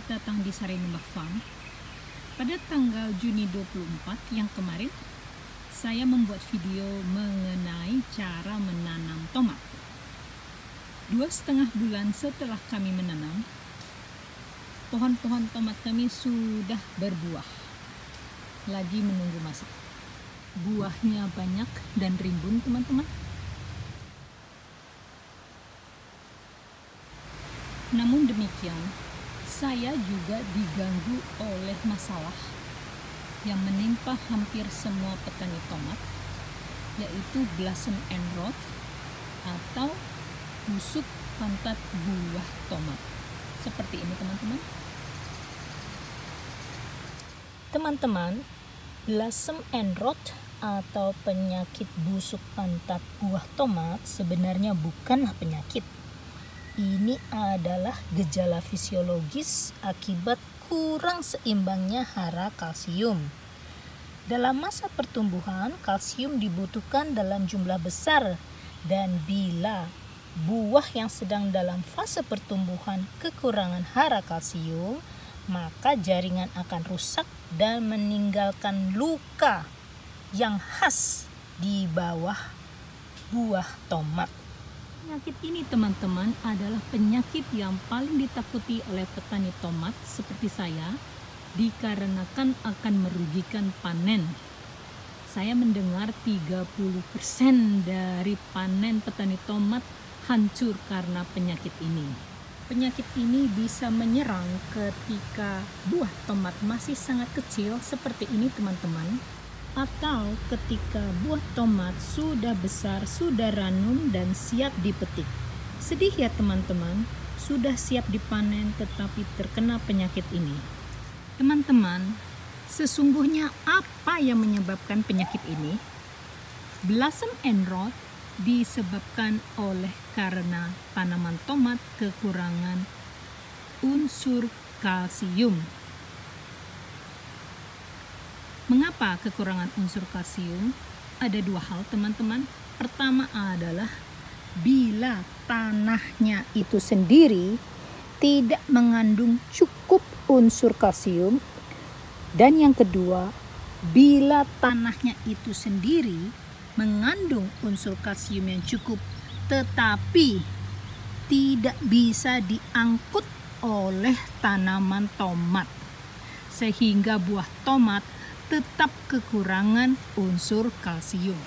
datang di Sarimbah Farm. Pada tanggal Juni 24 yang kemarin, saya membuat video mengenai cara menanam tomat. 2,5 bulan setelah kami menanam, pohon-pohon tomat kami sudah berbuah. Lagi menunggu masa. Buahnya banyak dan rimbun, teman-teman. Namun demikian, saya juga diganggu oleh masalah yang menimpa hampir semua petani tomat, yaitu blossom end rot atau busuk pantat buah tomat. Seperti ini, teman-teman. Teman-teman, blossom end rot atau penyakit busuk pantat buah tomat sebenarnya bukanlah penyakit. Ini adalah gejala fisiologis akibat kurang seimbangnya hara kalsium. Dalam masa pertumbuhan, kalsium dibutuhkan dalam jumlah besar, dan bila buah yang sedang dalam fase pertumbuhan kekurangan hara kalsium, maka jaringan akan rusak dan meninggalkan luka yang khas di bawah buah tomat. Penyakit ini, teman-teman, adalah penyakit yang paling ditakuti oleh petani tomat seperti saya, dikarenakan akan merugikan panen. Saya mendengar 30% dari panen petani tomat hancur karena penyakit ini. Penyakit ini bisa menyerang ketika buah tomat masih sangat kecil seperti ini, teman-teman, atau ketika buah tomat sudah besar, sudah ranum dan siap dipetik. Sedih ya, teman-teman, sudah siap dipanen tetapi terkena penyakit ini. Teman-teman, sesungguhnya apa yang menyebabkan penyakit ini? Blossom end rot disebabkan oleh karena tanaman tomat kekurangan unsur kalsium. Mengapa kekurangan unsur kalsium? Ada dua hal, teman-teman. Pertama adalah bila tanahnya itu sendiri tidak mengandung cukup unsur kalsium, dan yang kedua, bila tanahnya itu sendiri mengandung unsur kalsium yang cukup tetapi tidak bisa diangkut oleh tanaman tomat, sehingga buah tomat tetap kekurangan unsur kalsium.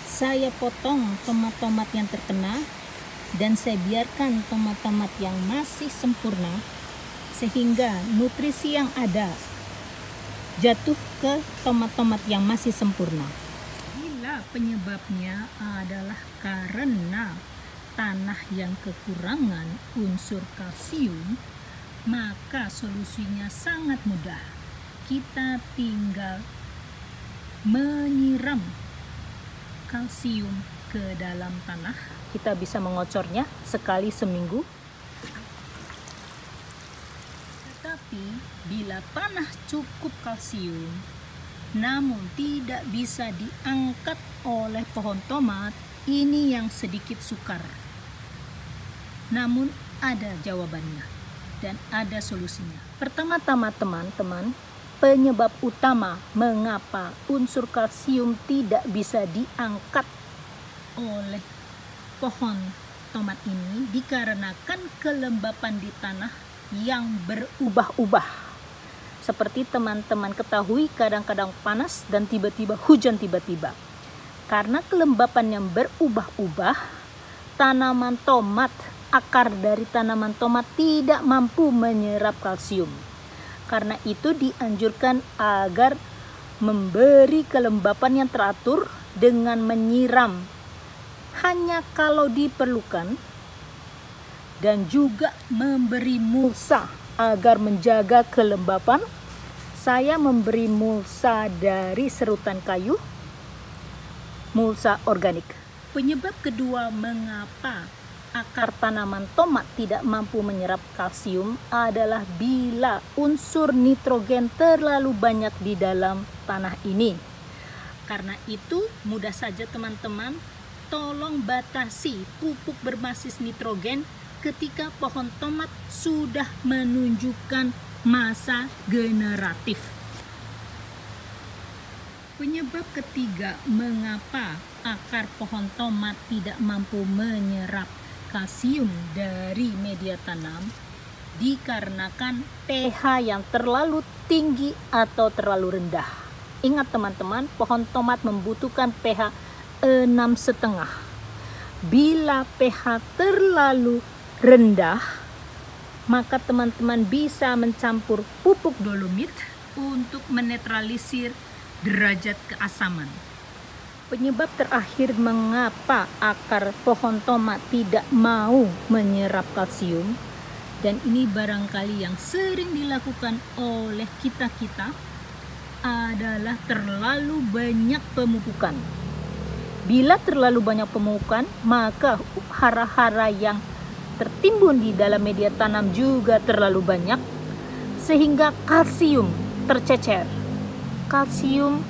Saya potong tomat-tomat yang terkena dan saya biarkan tomat-tomat yang masih sempurna sehingga nutrisi yang ada jatuh ke tomat-tomat yang masih sempurna. Bila penyebabnya adalah karena tanah yang kekurangan unsur kalsium, maka solusinya sangat mudah. Kita tinggal menyiram kalsium ke dalam tanah. Kita bisa mengocornya sekali seminggu. Tetapi bila tanah cukup kalsium namun tidak bisa diangkat oleh pohon tomat, ini yang sedikit sukar. Namun ada jawabannya dan ada solusinya. Pertama-tama, teman-teman, penyebab utama mengapa unsur kalsium tidak bisa diangkat oleh pohon tomat ini dikarenakan kelembapan di tanah yang berubah-ubah. Seperti teman-teman ketahui, kadang-kadang panas dan tiba-tiba hujan tiba-tiba. Karena kelembapan yang berubah-ubah, tanaman tomat, akar dari tanaman tomat tidak mampu menyerap kalsium. Karena itu dianjurkan agar memberi kelembapan yang teratur dengan menyiram hanya kalau diperlukan, dan juga memberi mulsa agar menjaga kelembapan. Saya memberi mulsa dari serutan kayu, mulsa organik. Penyebab kedua mengapa akar tanaman tomat tidak mampu menyerap kalsium adalah bila unsur nitrogen terlalu banyak di dalam tanah ini. Karena itu mudah saja teman-teman, tolong batasi pupuk berbasis nitrogen ketika pohon tomat sudah menunjukkan masa generatif. Penyebab ketiga mengapa akar pohon tomat tidak mampu menyerap kalsium dari media tanam dikarenakan pH yang terlalu tinggi atau terlalu rendah. Ingat teman-teman, pohon tomat membutuhkan pH 6,5. Bila pH terlalu rendah, maka teman-teman bisa mencampur pupuk dolomit untuk menetralisir derajat keasaman. Penyebab terakhir mengapa akar pohon tomat tidak mau menyerap kalsium, dan ini barangkali yang sering dilakukan oleh kita-kita, adalah terlalu banyak pemupukan. Bila terlalu banyak pemupukan, maka hara-hara yang tertimbun di dalam media tanam juga terlalu banyak, sehingga kalsium tercecer. Kalsium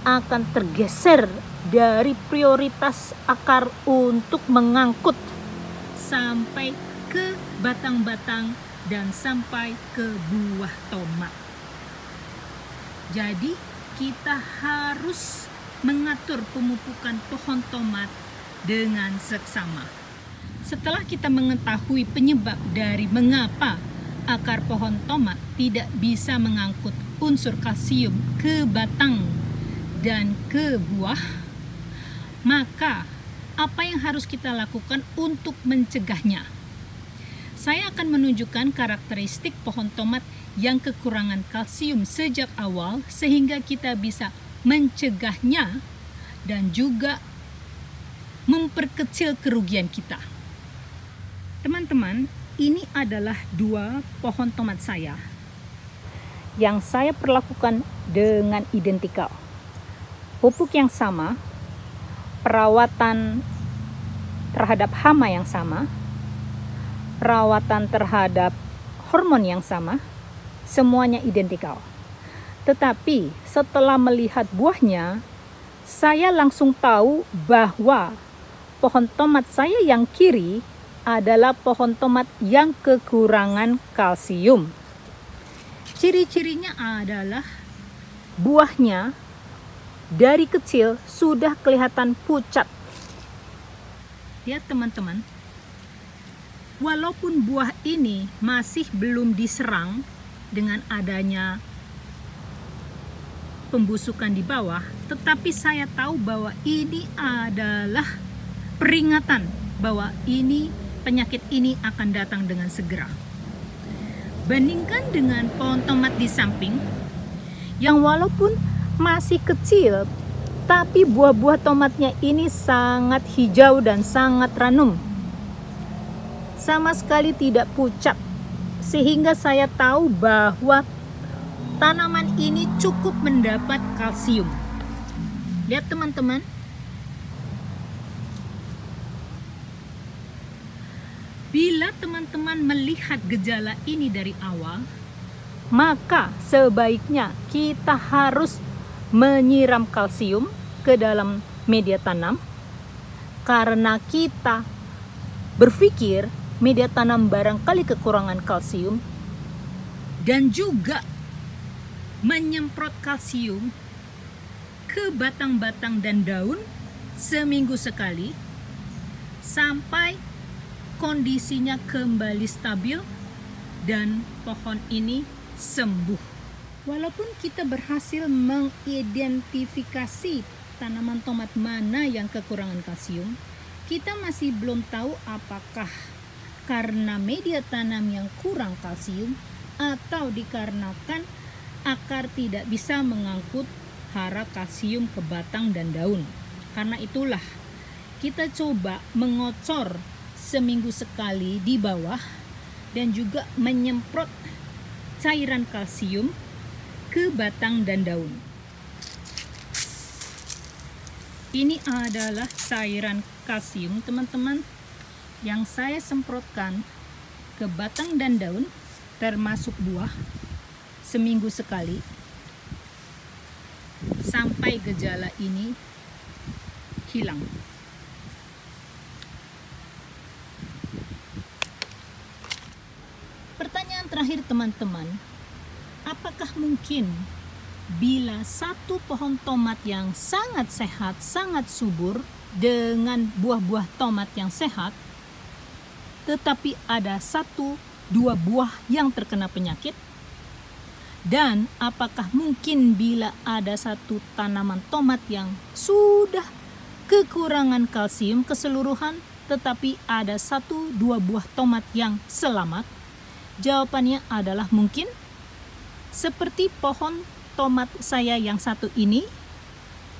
akan tergeser dari prioritas akar untuk mengangkut sampai ke batang-batang dan sampai ke buah tomat. Jadi kita harus mengatur pemupukan pohon tomat dengan seksama. Setelah kita mengetahui penyebab dari mengapa akar pohon tomat tidak bisa mengangkut unsur kalsium ke batang dan ke buah, maka apa yang harus kita lakukan untuk mencegahnya? Saya akan menunjukkan karakteristik pohon tomat yang kekurangan kalsium sejak awal sehingga kita bisa mencegahnya dan juga memperkecil kerugian kita. Teman-teman, ini adalah 2 pohon tomat saya yang saya perlakukan dengan identikal. Pupuk yang sama, perawatan terhadap hama yang sama, perawatan terhadap hormon yang sama, semuanya identikal. Tetapi setelah melihat buahnya, saya langsung tahu bahwa pohon tomat saya yang kiri adalah pohon tomat yang kekurangan kalsium. Ciri-cirinya adalah buahnya dari kecil sudah kelihatan pucat. Lihat teman-teman, walaupun buah ini masih belum diserang dengan adanya pembusukan di bawah, tetapi saya tahu bahwa ini adalah peringatan bahwa penyakit ini akan datang dengan segera. Bandingkan dengan pohon tomat di samping yang walaupun masih kecil, tapi buah-buah tomatnya ini sangat hijau dan sangat ranum. Sama sekali tidak pucat, sehingga saya tahu bahwa tanaman ini cukup mendapat kalsium. Lihat teman-teman, bila teman-teman melihat gejala ini dari awal, maka sebaiknya kita harus menyiram kalsium ke dalam media tanam, karena kita berpikir media tanam barangkali kekurangan kalsium, dan juga menyemprot kalsium ke batang-batang dan daun seminggu sekali sampai kondisinya kembali stabil dan pohon ini sembuh. Walaupun kita berhasil mengidentifikasi tanaman tomat mana yang kekurangan kalsium, kita masih belum tahu apakah karena media tanam yang kurang kalsium atau dikarenakan akar tidak bisa mengangkut hara kalsium ke batang dan daun. Karena itulah kita coba mengocor seminggu sekali di bawah dan juga menyemprot cairan kalsium ke batang dan daun. Ini adalah cairan kalsium teman-teman yang saya semprotkan ke batang dan daun termasuk buah seminggu sekali sampai gejala ini hilang. terakhir teman-teman, apakah mungkin bila satu pohon tomat yang sangat sehat, sangat subur dengan buah-buah tomat yang sehat, tetapi ada 1-2 buah yang terkena penyakit? Dan apakah mungkin bila ada satu tanaman tomat yang sudah kekurangan kalsium keseluruhan, tetapi ada 1-2 buah tomat yang selamat? Jawabannya adalah mungkin. Seperti pohon tomat saya yang satu ini,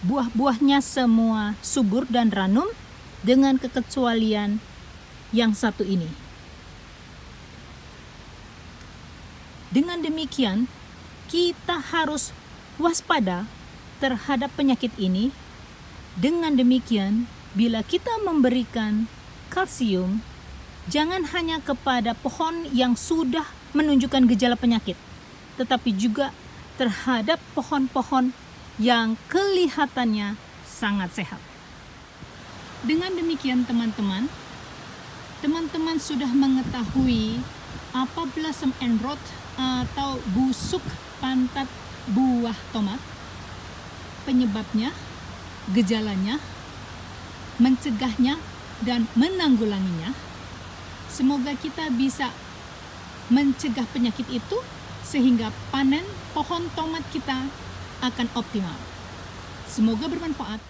buah-buahnya semua subur dan ranum dengan kekecualian yang satu ini. Dengan demikian, kita harus waspada terhadap penyakit ini. Dengan demikian, bila kita memberikan kalsium, jangan hanya kepada pohon yang sudah menunjukkan gejala penyakit, tetapi juga terhadap pohon-pohon yang kelihatannya sangat sehat. Dengan demikian teman-teman sudah mengetahui apa blossom end rot atau busuk pantat buah tomat, penyebabnya, gejalanya, mencegahnya, dan menanggulanginya. Semoga kita bisa mencegah penyakit itu sehingga panen pohon tomat kita akan optimal. Semoga bermanfaat.